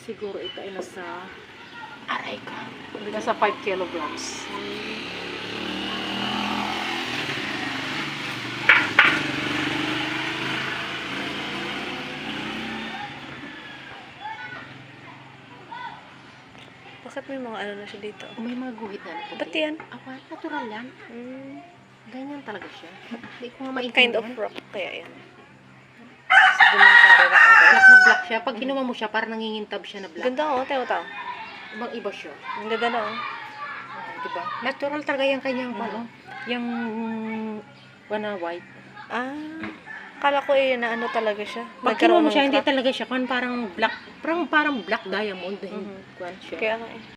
Siguro ito ay nasa, Aray ka. nasa 5 kilograms. Bakit may mga ano na siya dito? May mga guhit na puti. Ba't yan? Awan, natural yan. Ganyan talaga siya. Hindi ko nga What maintindihan. kind of rock kaya yan? Sedimentary rock ata. Black na black siya. Pag kinuha mo siya, parang nangingintab siya na black. Ganda oh, tayo. Ibang iba siya. Ang ganda na oh. Diba? Natural talaga yung kanyang ano. Yung na white. Kala ko eh, na ano talaga siya. Pag kinuha mo ng siya, hindi crack. talaga siya. Parang black diamond. Kuwan siya. Kaya nga eh.